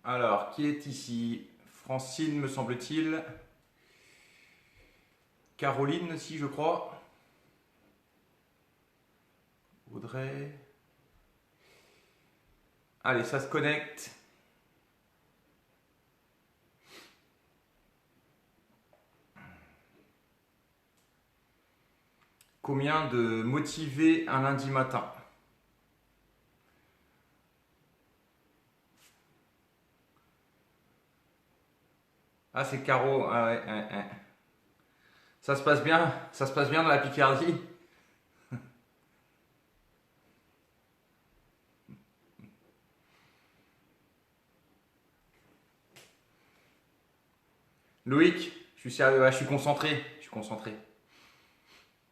Alors, qui est ici? Francine, me semble-t-il. Caroline aussi, je crois. Audrey. Allez, ça se connecte. Combien de motivés un lundi matin? Ah, c'est Caro. Ah ouais, ouais, ouais. Ça se passe bien dans la Picardie. Loïc, je suis sérieux, ouais, je suis concentré. Je suis concentré.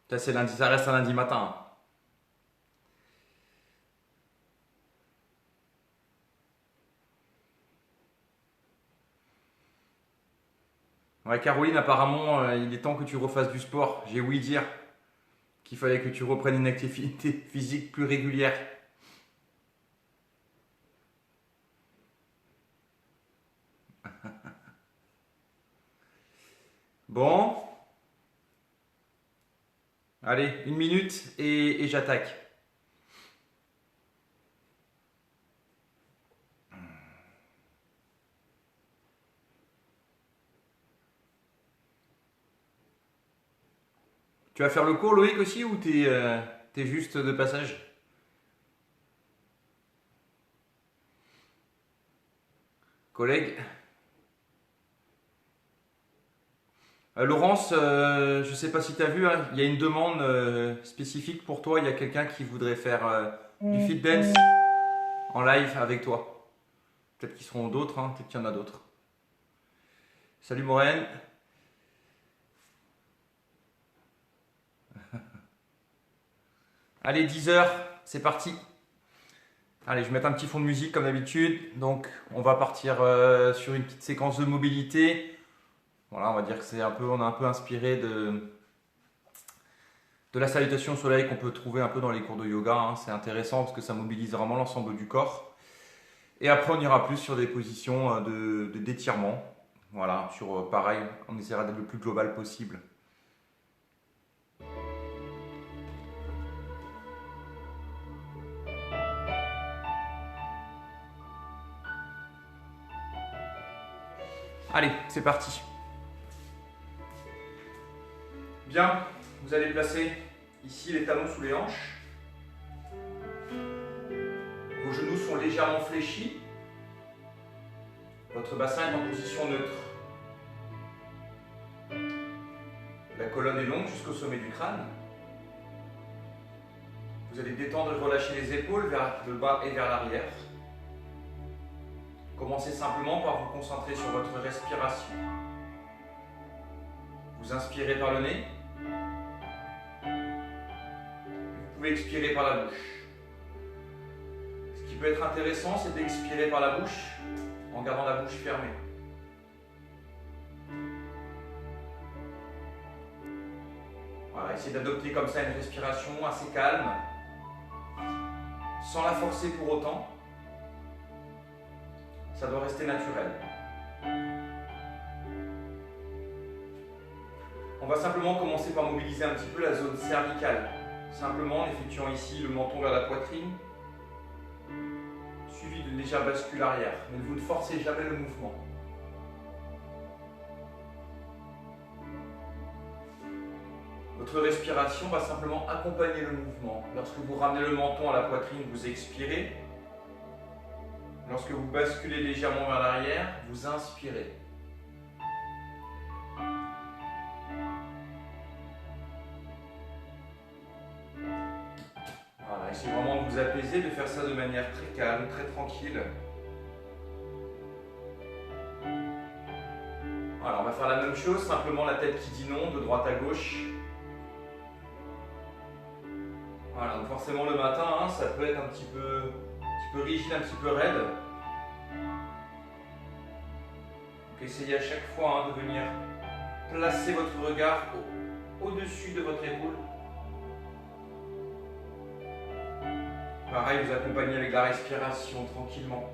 Ça, c'est lundi, ça reste un lundi matin. Ouais, Caroline, apparemment, il est temps que tu refasses du sport. J'ai ouï dire qu'il fallait que tu reprennes une activité physique plus régulière. Bon, allez, une minute et j'attaque. Tu vas faire le cours, Loïc, aussi, ou t'es juste de passage? Collègue? Laurence, je sais pas si tu as vu, hein, il y a une demande spécifique pour toi. Il y a quelqu'un qui voudrait faire du fit dance en live avec toi. Peut-être qu'ils seront d'autres, hein, peut-être qu'il y en a d'autres. Salut Maureen. Allez, 10 heures, c'est parti. Allez, je vais mettre un petit fond de musique comme d'habitude. Donc, on va partir sur une petite séquence de mobilité. Voilà, on va dire que on a un peu inspiré de la salutation au soleil qu'on peut trouver un peu dans les cours de yoga, hein. C'est intéressant parce que ça mobilise vraiment l'ensemble du corps. Et après, on ira plus sur des positions d'étirement. Voilà, pareil, on essaiera d'être le plus global possible. Allez, c'est parti. Bien, vous allez placer ici les talons sous les hanches. Vos genoux sont légèrement fléchis. Votre bassin est en position neutre. La colonne est longue jusqu'au sommet du crâne. Vous allez détendre et relâcher les épaules vers le bas et vers l'arrière. Commencez simplement par vous concentrer sur votre respiration. Vous inspirez par le nez. Vous pouvez expirer par la bouche. Ce qui peut être intéressant, c'est d'expirer par la bouche en gardant la bouche fermée. Voilà, essayez d'adopter comme ça une respiration assez calme, sans la forcer pour autant. Ça doit rester naturel. On va simplement commencer par mobiliser un petit peu la zone cervicale. Simplement en effectuant ici le menton vers la poitrine, suivi d'une légère bascule arrière. Mais vous ne forcez jamais le mouvement. Votre respiration va simplement accompagner le mouvement. Lorsque vous ramenez le menton à la poitrine, vous expirez. Lorsque vous basculez légèrement vers l'arrière, vous inspirez. Voilà, essayez vraiment de vous apaiser, de faire ça de manière très calme, très tranquille. Voilà, on va faire la même chose, simplement la tête qui dit non, de droite à gauche. Voilà, donc forcément le matin, hein, ça peut être un petit peu rigide, un petit peu raide. Donc essayez à chaque fois de venir placer votre regard au-dessus de votre épaule. Pareil, vous accompagnez avec la respiration tranquillement.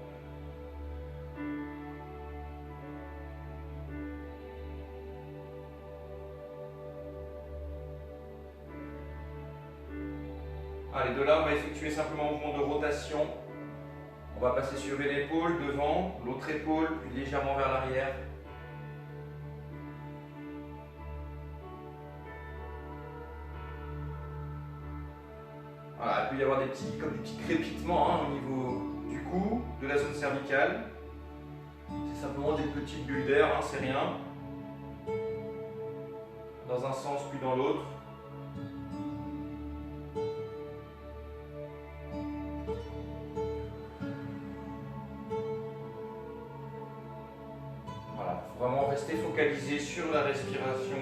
Allez, de là, on va effectuer simplement un mouvement de rotation. On va passer sur une épaule devant, l'autre épaule, puis légèrement vers l'arrière. Voilà, il peut y avoir des petits crépitements hein, au niveau du cou, de la zone cervicale. C'est simplement des petites bulles d'air, hein, c'est rien. Dans un sens puis dans l'autre. Voilà, il faut vraiment rester focalisé sur la respiration.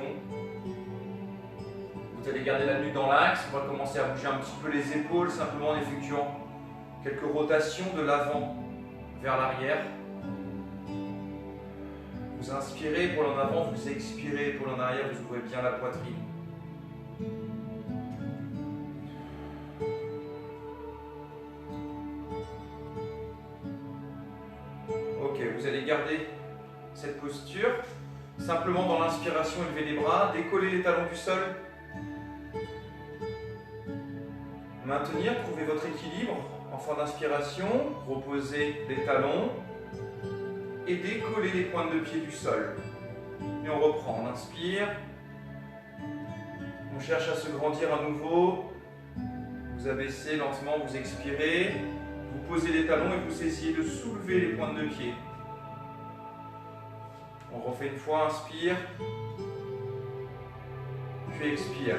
Vous allez garder la nuque dans l'axe. On va commencer à bouger un petit peu les épaules, simplement en effectuant quelques rotations de l'avant vers l'arrière. Vous inspirez pour l'en avant, vous expirez pour l'en arrière, vous ouvrez bien la poitrine. Ok, vous allez garder cette posture. Simplement dans l'inspiration, élevez les bras, décollez les talons du sol. Maintenir, trouvez votre équilibre en fin d'inspiration, reposez les talons et décollez les pointes de pied du sol. Et on reprend, on inspire, on cherche à se grandir à nouveau, vous abaissez lentement, vous expirez, vous posez les talons et vous essayez de soulever les pointes de pied. On refait une fois, inspire, puis expire.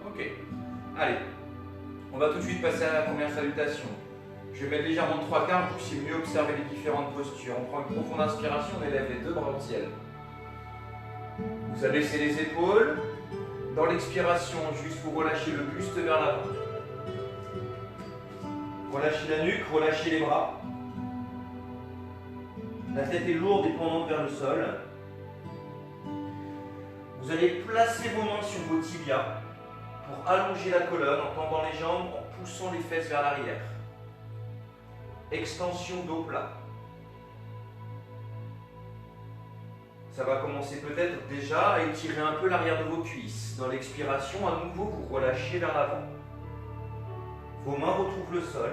Ok, allez, on va tout de suite passer à la première salutation. Je vais mettre légèrement de 3/4 pour que vous puissiez mieux observer les différentes postures. On prend une profonde inspiration, on élève les deux bras au ciel. Vous abaissez les épaules. Dans l'expiration, juste vous relâchez le buste vers l'avant. Relâchez la nuque, relâchez les bras. La tête est lourde et pendante vers le sol. Vous allez placer vos mains sur vos tibias pour allonger la colonne en tendant les jambes, en poussant les fesses vers l'arrière. Extension dos plat. Ça va commencer peut-être déjà à étirer un peu l'arrière de vos cuisses. Dans l'expiration, à nouveau, vous relâchez vers l'avant. Vos mains retrouvent le sol.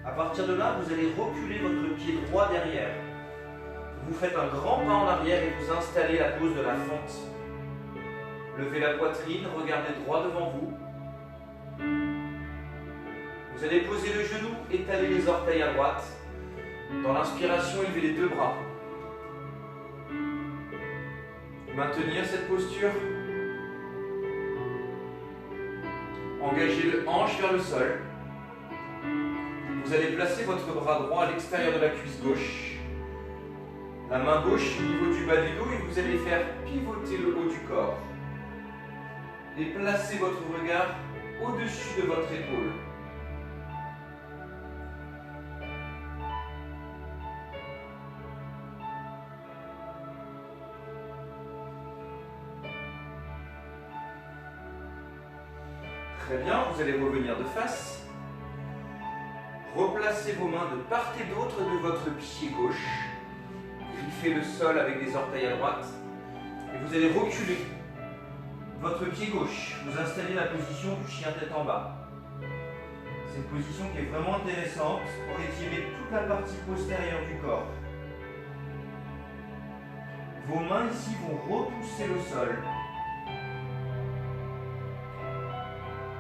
À partir de là, vous allez reculer votre pied droit derrière. Vous faites un grand pas en arrière et vous installez la pose de la fente. Levez la poitrine, regardez droit devant vous. Vous allez poser le genou, étaler les orteils à droite. Dans l'inspiration, élevez les deux bras. Maintenir cette posture. Engagez le hanche vers le sol. Vous allez placer votre bras droit à l'extérieur de la cuisse gauche. La main gauche au niveau du bas du dos et vous allez faire pivoter le haut du corps. Et placez votre regard au-dessus de votre épaule. Très bien, vous allez revenir de face. Replacez vos mains de part et d'autre de votre pied gauche. Griffez le sol avec les orteils à droite. Et vous allez reculer votre pied gauche. Vous installez la position du chien tête en bas. C'est une position qui est vraiment intéressante pour étirer toute la partie postérieure du corps. Vos mains ici vont repousser le sol.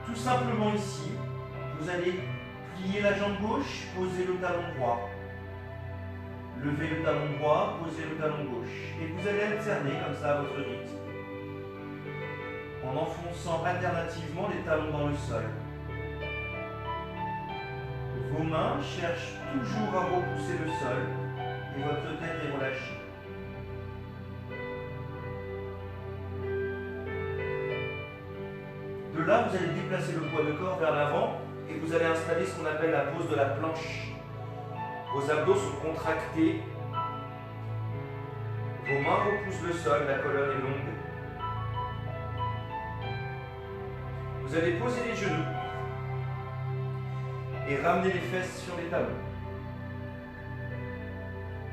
Tout simplement ici, vous allez plier la jambe gauche, poser le talon droit. Levez le talon droit, posez le talon gauche. Et vous allez alterner comme ça à votre rythme. En enfonçant alternativement les talons dans le sol. Vos mains cherchent toujours à repousser le sol et votre tête est relâchée. De là, vous allez déplacer le poids de corps vers l'avant et vous allez installer ce qu'on appelle la pose de la planche. Vos abdos sont contractés. Vos mains repoussent le sol, la colonne est longue. Vous allez poser les genoux et ramener les fesses sur les talons.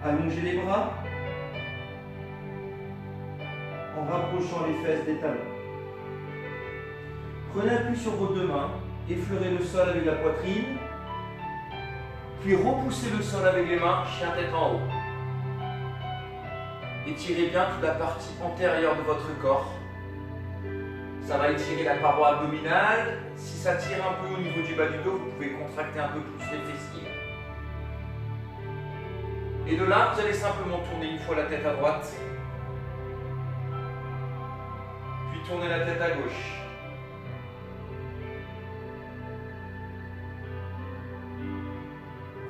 Allongez les bras. rapprochant les fesses des talons. Prenez appui sur vos deux mains, effleurez le sol avec la poitrine, puis repoussez le sol avec les mains, chien tête en haut. Étirez bien toute la partie antérieure de votre corps. Ça va étirer la paroi abdominale. Si ça tire un peu au niveau du bas du dos, vous pouvez contracter un peu plus les fessiers. Et de là, vous allez simplement tourner une fois la tête à droite, puis tourner la tête à gauche.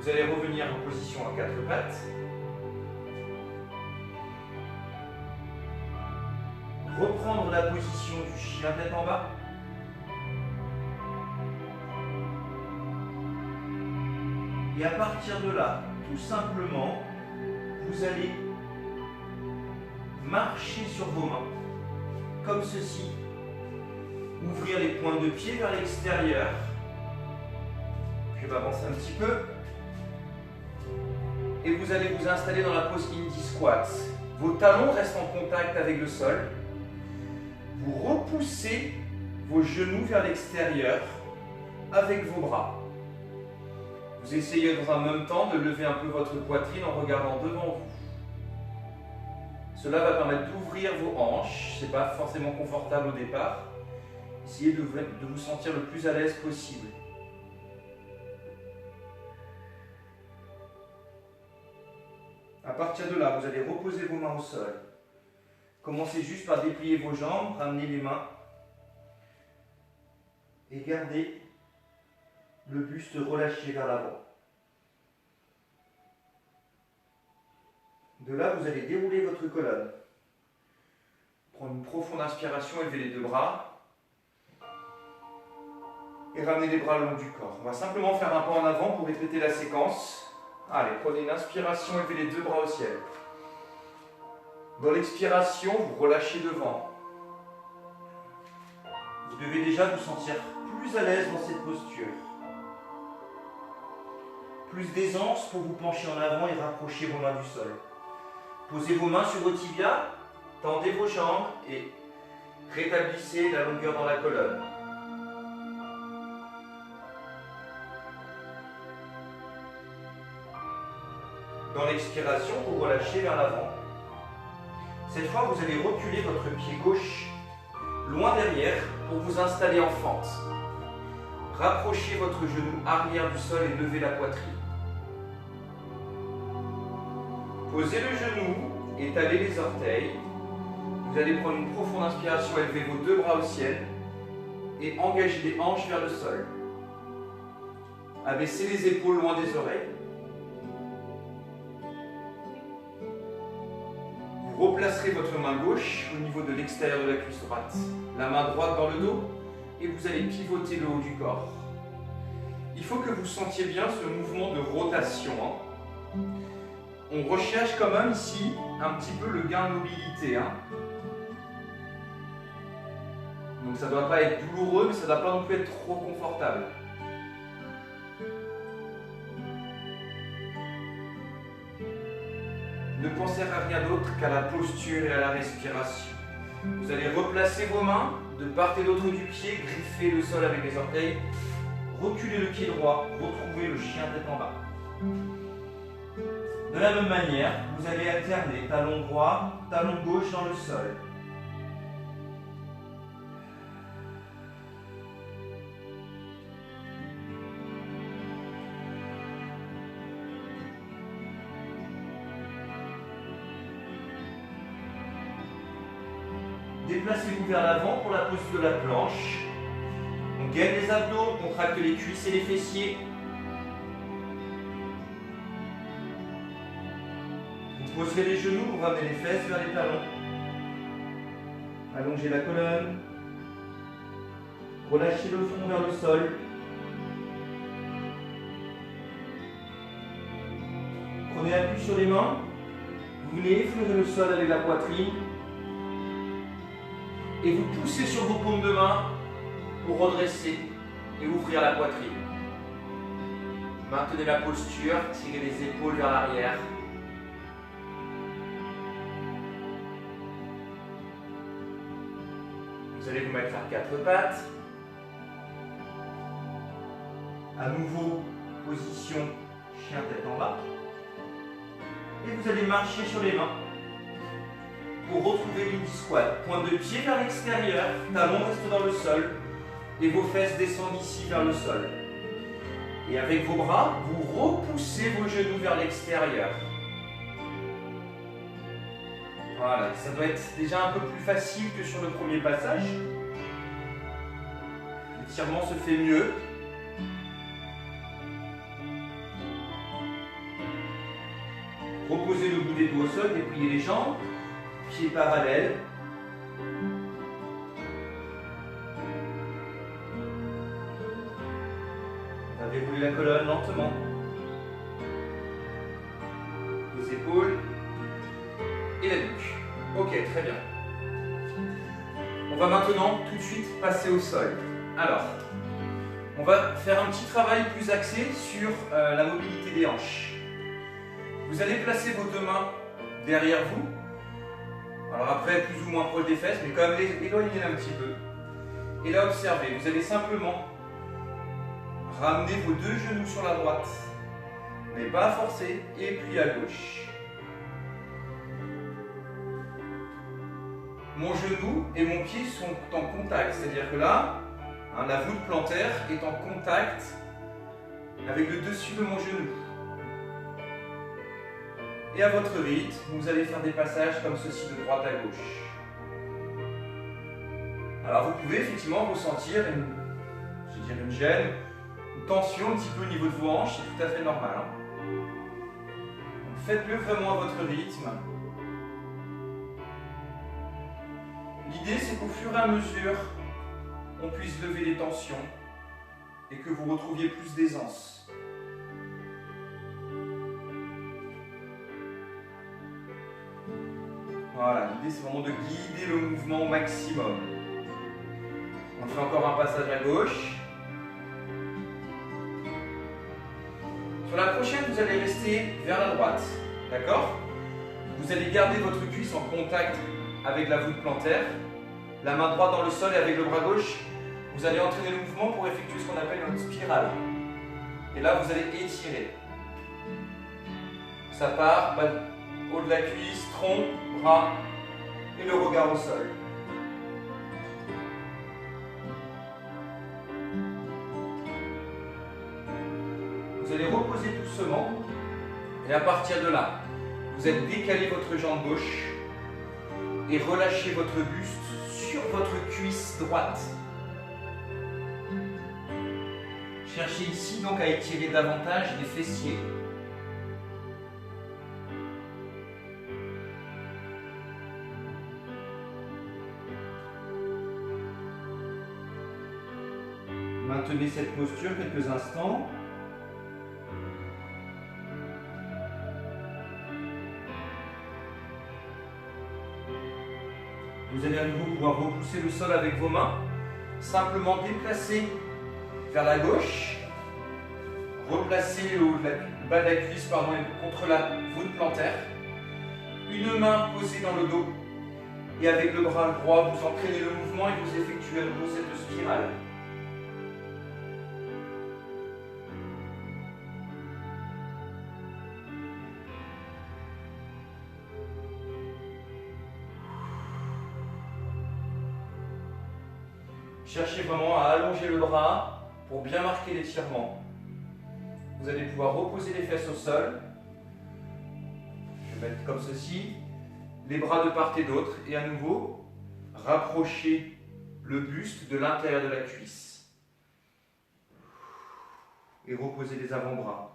Vous allez revenir en position à quatre pattes. Reprendre la position du chien tête en bas. Et à partir de là, tout simplement, vous allez marcher sur vos mains, comme ceci. Ouvrir les pointes de pied vers l'extérieur. Puis on va avancer un petit peu. Et vous allez vous installer dans la pose Indie Squat. Vos talons restent en contact avec le sol. Vous repoussez vos genoux vers l'extérieur avec vos bras. Vous essayez dans un même temps de lever un peu votre poitrine en regardant devant vous. Cela va permettre d'ouvrir vos hanches. Ce n'est pas forcément confortable au départ. Essayez de vous sentir le plus à l'aise possible. À partir de là, vous allez reposer vos mains au sol. Commencez juste par déplier vos jambes, ramenez les mains et gardez le buste relâché vers l'avant. De là, vous allez dérouler votre colonne. Prendre une profonde inspiration, élever les deux bras et ramener les bras le long du corps. On va simplement faire un pas en avant pour répéter la séquence. Allez, prenez une inspiration, élevez les deux bras au ciel. Dans l'expiration, vous relâchez devant. Vous devez déjà vous sentir plus à l'aise dans cette posture. Plus d'aisance pour vous pencher en avant et rapprocher vos mains du sol. Posez vos mains sur vos tibias, tendez vos jambes et rétablissez la longueur dans la colonne. Dans l'expiration, vous relâchez vers l'avant. Cette fois, vous allez reculer votre pied gauche loin derrière pour vous installer en fente. Rapprochez votre genou arrière du sol et levez la poitrine. Posez le genou, étalez les orteils. Vous allez prendre une profonde inspiration, élevez vos deux bras au ciel et engagez les hanches vers le sol. Abaissez les épaules loin des oreilles. Vous replacerez votre main gauche au niveau de l'extérieur de la cuisse droite, la main droite dans le dos et vous allez pivoter le haut du corps. Il faut que vous sentiez bien ce mouvement de rotation. On recherche quand même ici un petit peu le gain de mobilité. Donc ça ne doit pas être douloureux, mais ça ne doit pas non plus être trop confortable. Ne pensez à rien d'autre qu'à la posture et à la respiration. Vous allez replacer vos mains de part et d'autre du pied, griffer le sol avec les orteils, reculer le pied droit, retrouver le chien tête en bas. De la même manière, vous allez alterner talon droit, talon gauche dans le sol. Déplacez-vous vers l'avant pour la pose de la planche. On gaine les abdos, on contracte les cuisses et les fessiers. Vous poserez les genoux, vous ramenez les fesses vers les talons. Allongez la colonne. Relâchez le front vers le sol. Prenez appui sur les mains. Vous venez effleurer le sol avec la poitrine. Et vous poussez sur vos paumes de main pour redresser et ouvrir la poitrine. Maintenez la posture, tirez les épaules vers l'arrière. Vous allez vous mettre à quatre pattes. À nouveau, position chien tête en bas. Et vous allez marcher sur les mains pour retrouver l'indie squat. Point de pied vers l'extérieur, talon reste dans le sol et vos fesses descendent ici vers le sol. Et avec vos bras, vous repoussez vos genoux vers l'extérieur. Voilà, ça doit être déjà un peu plus facile que sur le premier passage. L'étirement se fait mieux. Reposez le bout des doigts au sol, dépliez les jambes, pieds parallèles. Déroulez la colonne lentement. Les épaules et la nuque. Ok, très bien. On va maintenant tout de suite passer au sol. Alors, on va faire un petit travail plus axé sur la mobilité des hanches. Vous allez placer vos deux mains derrière vous. Alors après, plus ou moins proche des fesses, mais quand même éloignez un petit peu. Et là, observez, vous allez simplement ramener vos deux genoux sur la droite, mais pas forcer, et puis à gauche. Mon genou et mon pied sont en contact, c'est-à-dire que là, la voûte plantaire est en contact avec le dessus de mon genou. Et à votre rythme, vous allez faire des passages comme ceci de droite à gauche. Alors vous pouvez effectivement ressentir une gêne, une tension un petit peu au niveau de vos hanches, c'est tout à fait normal. Faites-le vraiment à votre rythme. L'idée, c'est qu'au fur et à mesure, on puisse lever les tensions et que vous retrouviez plus d'aisance. Voilà, l'idée, c'est vraiment de guider le mouvement au maximum. On fait encore un passage à gauche. Sur la prochaine, vous allez rester vers la droite. D'accord? Vous allez garder votre cuisse en contact avec la voûte plantaire. La main droite dans le sol et avec le bras gauche, vous allez entraîner le mouvement pour effectuer ce qu'on appelle une spirale. Et là, vous allez étirer. Ça part, haut de la cuisse, tronc, bras et le regard au sol. Vous allez reposer doucement et à partir de là, vous allez décaler votre jambe gauche et relâcher votre buste sur votre cuisse droite. Cherchez ici donc à étirer davantage les fessiers. Maintenez cette posture quelques instants. Vous allez à nouveau pouvoir repousser le sol avec vos mains. Simplement déplacer vers la gauche. Replacer le bas de la cuisse contre la voûte plantaire. Une main posée dans le dos. Et avec le bras droit, vous entraînez le mouvement et vous effectuez à nouveau cette spirale. Cherchez vraiment à allonger le bras pour bien marquer l'étirement. Vous allez pouvoir reposer les fesses au sol. Je vais mettre comme ceci. Les bras de part et d'autre. Et à nouveau, rapprocher le buste de l'intérieur de la cuisse. Et reposer les avant-bras.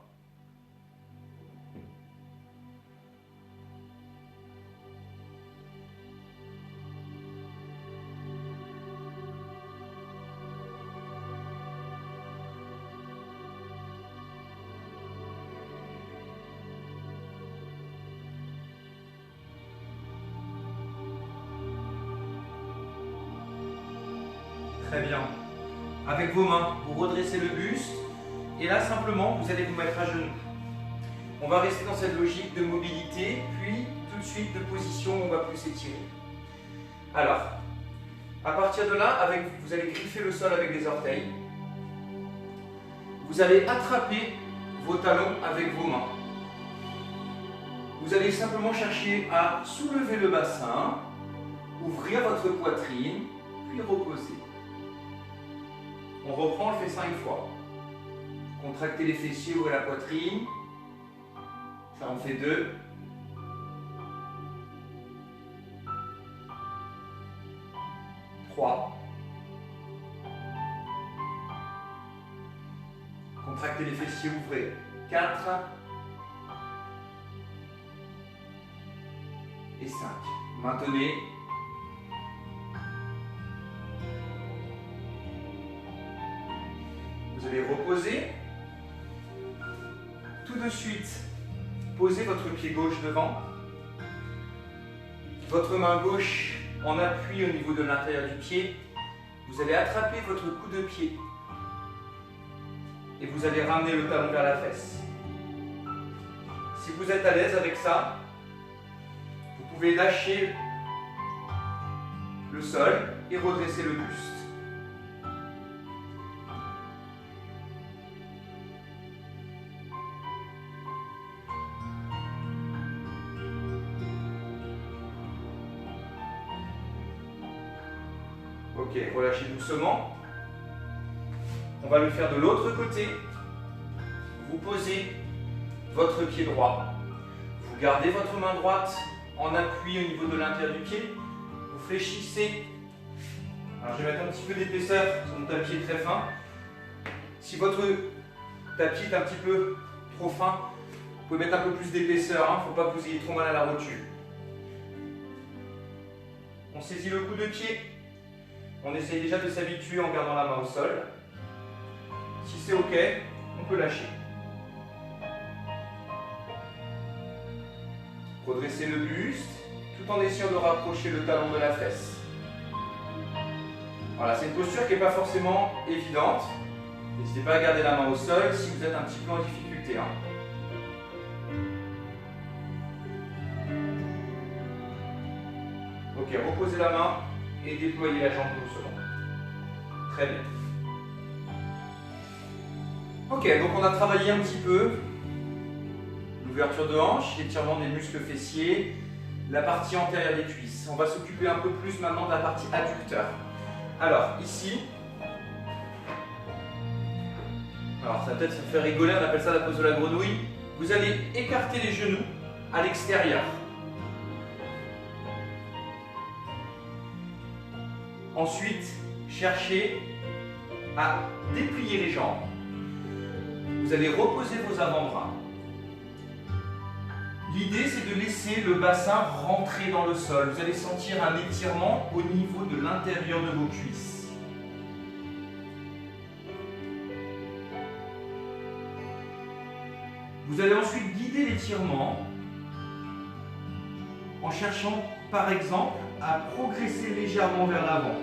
Très bien. Avec vos mains, vous redressez le buste et là simplement vous allez vous mettre à genoux. On va rester dans cette logique de mobilité, puis tout de suite de position où on va plus s'étirer. Alors, À partir de là, vous allez griffer le sol avec les orteils. Vous allez attraper vos talons avec vos mains. Vous allez simplement chercher à soulever le bassin, ouvrir votre poitrine, puis reposer. On reprend, on le fait 5 fois. Contractez les fessiers, ouvrez la poitrine. Ça en fait 2. 3. Contractez les fessiers, ouvrez. 4. Et 5. Maintenez. Vous allez reposer. Tout de suite, posez votre pied gauche devant. Votre main gauche en appui au niveau de l'intérieur du pied. Vous allez attraper votre coup de pied. Et vous allez ramener le talon vers la fesse. Si vous êtes à l'aise avec ça, vous pouvez lâcher le sol et redresser le buste. Ok, relâchez doucement. On va le faire de l'autre côté. Vous posez votre pied droit. Vous gardez votre main droite en appui au niveau de l'intérieur du pied. Vous fléchissez. Alors je vais mettre un petit peu d'épaisseur, parce que mon tapis est très fin. Si votre tapis est un petit peu trop fin, vous pouvez mettre un peu plus d'épaisseur. Il ne faut pas que vous ayez trop mal à la rotule. On saisit le coup de pied. On essaye déjà de s'habituer en gardant la main au sol. Si c'est OK, on peut lâcher. Redressez le buste, tout en essayant de rapprocher le talon de la fesse. Voilà, c'est une posture qui n'est pas forcément évidente. N'hésitez pas à garder la main au sol si vous êtes un petit peu en difficulté. Ok, reposez la main et déployez la jambe doucement. Très bien. Ok, donc on a travaillé un petit peu l'ouverture de hanche, l'étirement des muscles fessiers, la partie antérieure des cuisses. On va s'occuper un peu plus maintenant de la partie adducteur. Alors, ici, alors ça va peut-être se faire rigoler, on appelle ça la pose de la grenouille. Vous allez écarter les genoux à l'extérieur. Ensuite, cherchez à déplier les jambes. Vous allez reposer vos avant-bras. L'idée, c'est de laisser le bassin rentrer dans le sol. Vous allez sentir un étirement au niveau de l'intérieur de vos cuisses. Vous allez ensuite guider l'étirement en cherchant, par exemple, à progresser légèrement vers l'avant.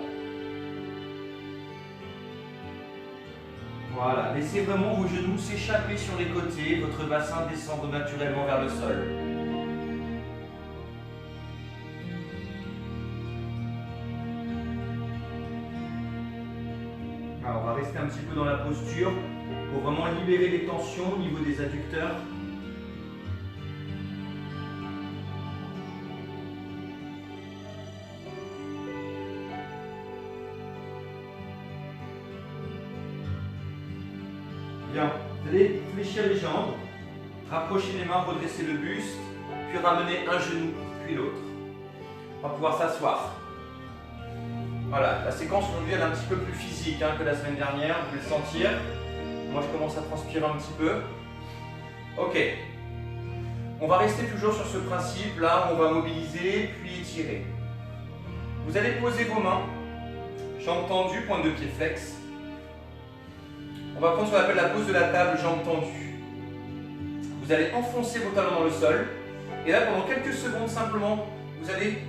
Voilà, laissez vraiment vos genoux s'échapper sur les côtés, votre bassin descendre naturellement vers le sol. Alors, on va rester un petit peu dans la posture pour vraiment libérer les tensions au niveau des adducteurs. Bien, vous allez fléchir les jambes, rapprocher les mains, redresser le buste, puis ramener un genou, puis l'autre. On va pouvoir s'asseoir. Voilà, la séquence aujourd'hui elle est un petit peu plus physique que la semaine dernière, vous pouvez le sentir. Moi je commence à transpirer un petit peu. Ok, on va rester toujours sur ce principe là, on va mobiliser, puis étirer. Vous allez poser vos mains, jambes tendues, pointe de pied flex. On va prendre ce qu'on appelle la pose de la table, jambes tendues. Vous allez enfoncer vos talons dans le sol. Et là, pendant quelques secondes, simplement, vous allez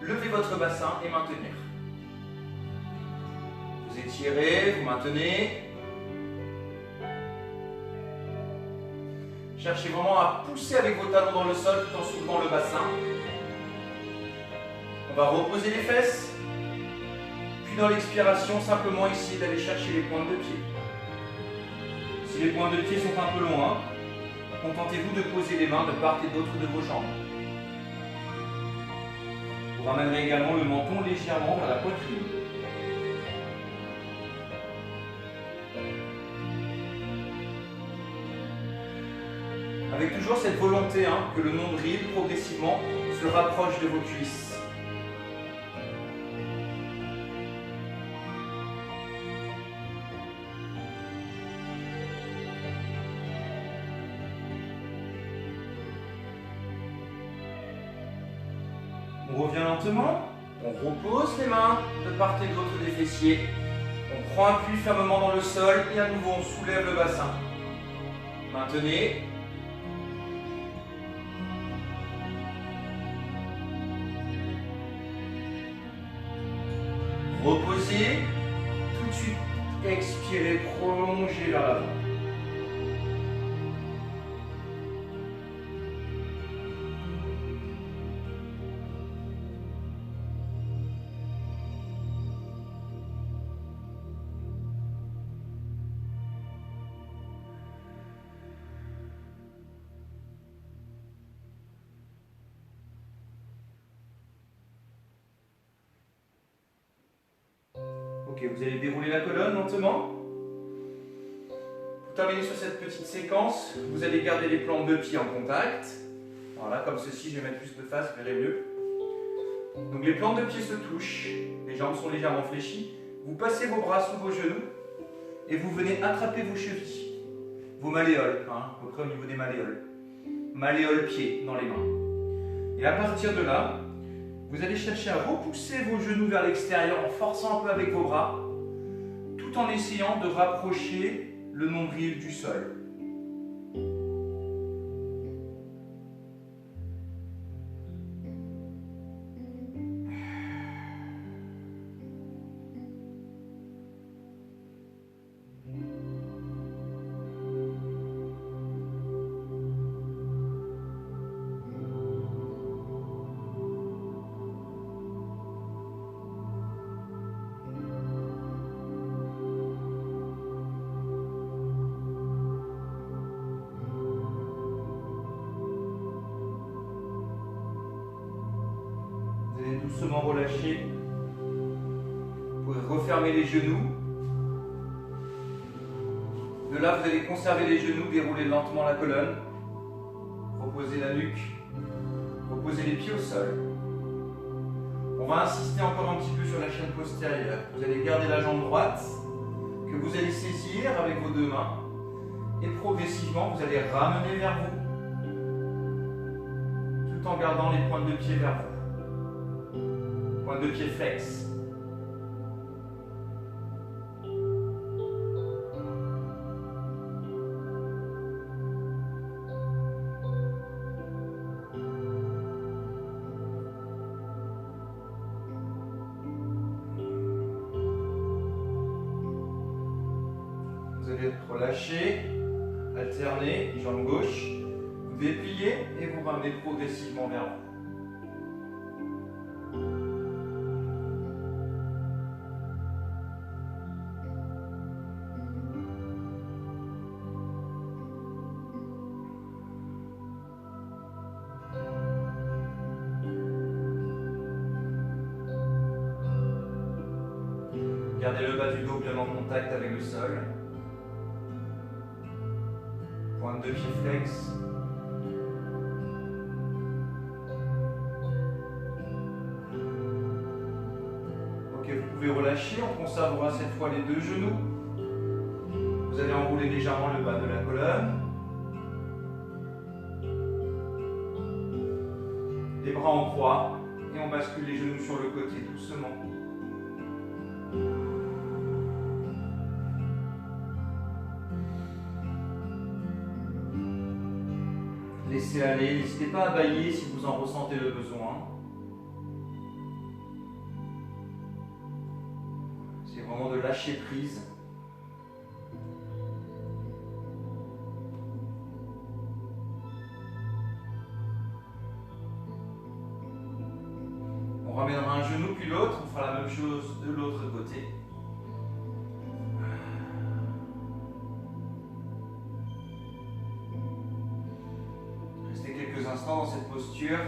lever votre bassin et maintenir. Vous étirez, vous maintenez. Cherchez vraiment à pousser avec vos talons dans le sol tout en soulevant le bassin. On va reposer les fesses. puis dans l'expiration, simplement essayer d'aller chercher les pointes de pied. Si les pointes de pied sont un peu loin, contentez-vous de poser les mains de part et d'autre de vos jambes. Vous ramènerez également le menton légèrement vers la poitrine. Avec toujours cette volonté que le nombril progressivement se rapproche de vos cuisses. On revient lentement, on repose les mains de part et d'autre des fessiers, on prend appui fermement dans le sol et à nouveau on soulève le bassin. Maintenez. Reposez, tout de suite expirez, prolongez vers l'avant. Ok, vous allez dérouler la colonne lentement. Pour terminer sur cette petite séquence, vous allez garder les plantes de pied en contact. Voilà, comme ceci, je vais mettre plus de face, vous verrez mieux. Donc les plantes de pied se touchent, les jambes sont légèrement fléchies. Vous passez vos bras sous vos genoux et vous venez attraper vos chevilles, vos malléoles, à peu près au niveau des malléoles. Malléoles pieds dans les mains. Et à partir de là, vous allez chercher à repousser vos genoux vers l'extérieur en forçant un peu avec vos bras, tout en essayant de rapprocher le nombril du sol. Doucement relâcher. Vous pouvez refermer les genoux. De là, vous allez conserver les genoux, dérouler lentement la colonne. Reposez la nuque. Reposez les pieds au sol. On va insister encore un petit peu sur la chaîne postérieure. Vous allez garder la jambe droite que vous allez saisir avec vos deux mains. Et progressivement, vous allez ramener vers vous. Tout en gardant les pointes de pied vers vous. Pointe de pied flex. Vous allez être relâché, alterner, jambe gauche, vous dépliez et vous ramenez progressivement vers vous. Gardez le bas du dos bien en contact avec le sol. Pointe de pied flex. Ok, vous pouvez relâcher. On conservera cette fois les deux genoux. Vous allez enrouler légèrement le bas de la colonne. Les bras en croix. Et on bascule les genoux sur le côté doucement. Laissez aller, n'hésitez pas à bâiller si vous en ressentez le besoin. C'est vraiment de lâcher prise. On On ramènera un genou puis l'autre, on fera la même chose de l'autre côté. Restez quelques instants dans cette posture.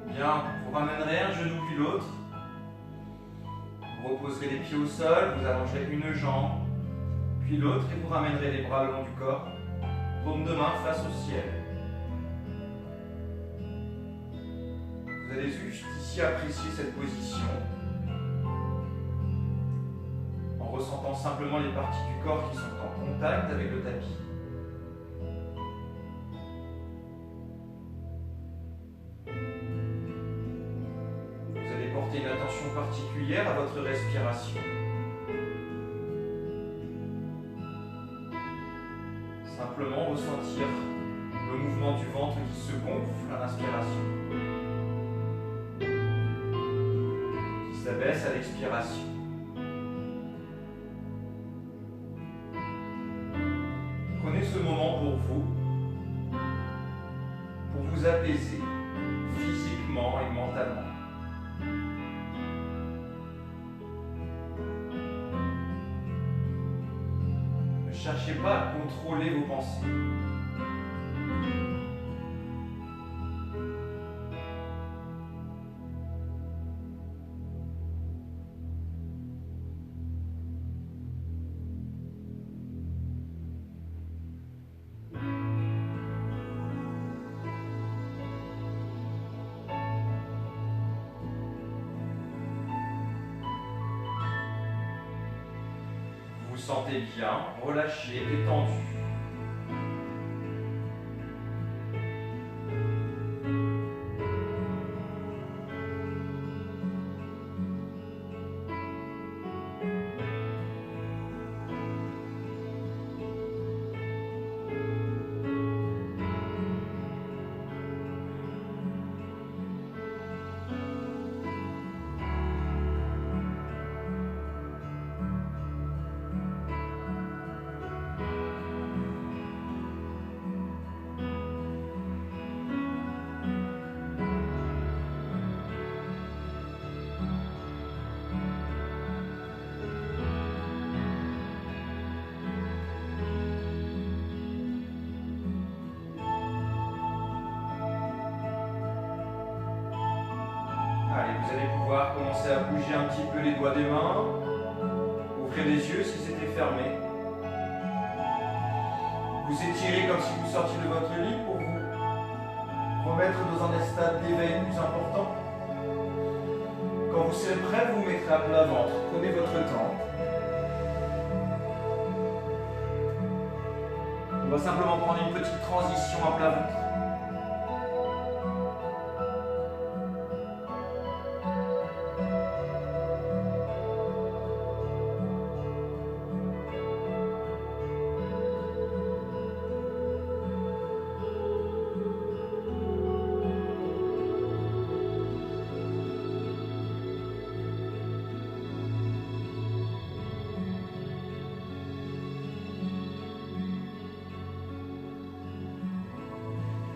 Bien, vous ramènerez un genou puis l'autre. Vous reposerez les pieds au sol, vous allongerez une jambe, puis l'autre et vous ramènerez les bras le long du corps. Paume de main face au ciel. Vous allez juste ici apprécier cette position en ressentant simplement les parties du corps qui sont en contact avec le tapis. Portez une attention particulière à votre respiration. Simplement ressentir le mouvement du ventre qui se gonfle à l'inspiration, qui s'abaisse à l'expiration. Prenez ce moment pour vous apaiser physiquement et mentalement. Ne cherchez pas à contrôler vos pensées. Vous sentez bien, relâché, détendu. Allez, vous allez pouvoir commencer à bouger un petit peu les doigts des mains. Ouvrez les yeux si c'était fermé. Vous étirez comme si vous sortiez de votre lit pour vous remettre dans un état d'éveil plus important. Quand vous serez prêt, vous vous mettrez à plat ventre. Prenez votre temps. On va simplement prendre une petite transition à plat ventre.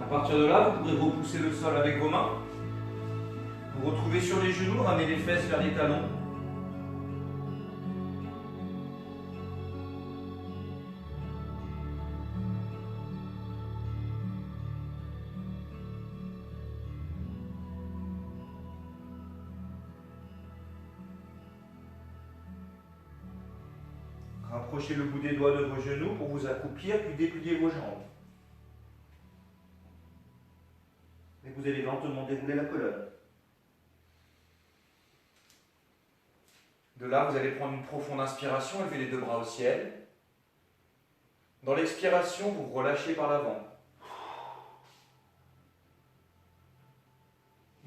À partir de là, vous pourrez repousser le sol avec vos mains. Vous retrouvez sur les genoux, ramenez les fesses vers les talons. Rapprochez le bout des doigts de vos genoux pour vous accroupir, puis déplier vos jambes. Et vous allez lentement dérouler la colonne. De là, vous allez prendre une profonde inspiration, lever les deux bras au ciel. Dans l'expiration, vous relâchez par l'avant.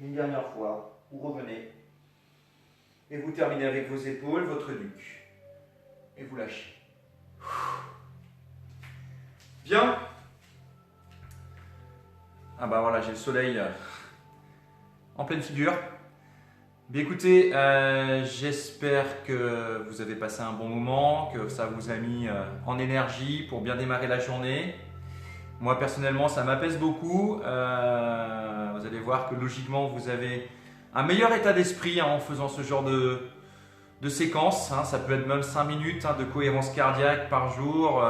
Une dernière fois, vous revenez. Et vous terminez avec vos épaules, votre nuque. Et vous lâchez. Bien. Ah bah voilà, j'ai le soleil en pleine figure. Bien écoutez, j'espère que vous avez passé un bon moment, que ça vous a mis en énergie pour bien démarrer la journée. Moi personnellement, ça m'apaise beaucoup. Vous allez voir que logiquement, vous avez un meilleur état d'esprit en faisant ce genre de séquence. Ça peut être même 5 minutes de cohérence cardiaque par jour.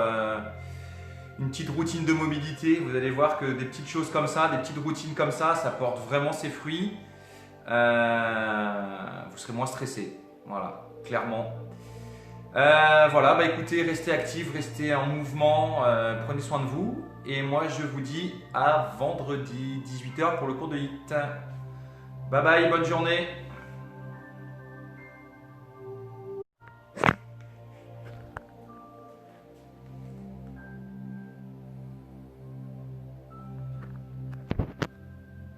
Une petite routine de mobilité. Vous allez voir que des petites choses comme ça, des petites routines comme ça porte vraiment ses fruits. Vous serez moins stressé. Voilà, clairement. Voilà, bah écoutez, restez actifs, restez en mouvement, prenez soin de vous. Et moi, je vous dis à vendredi 18 h pour le cours de HIIT. Bye bye, bonne journée.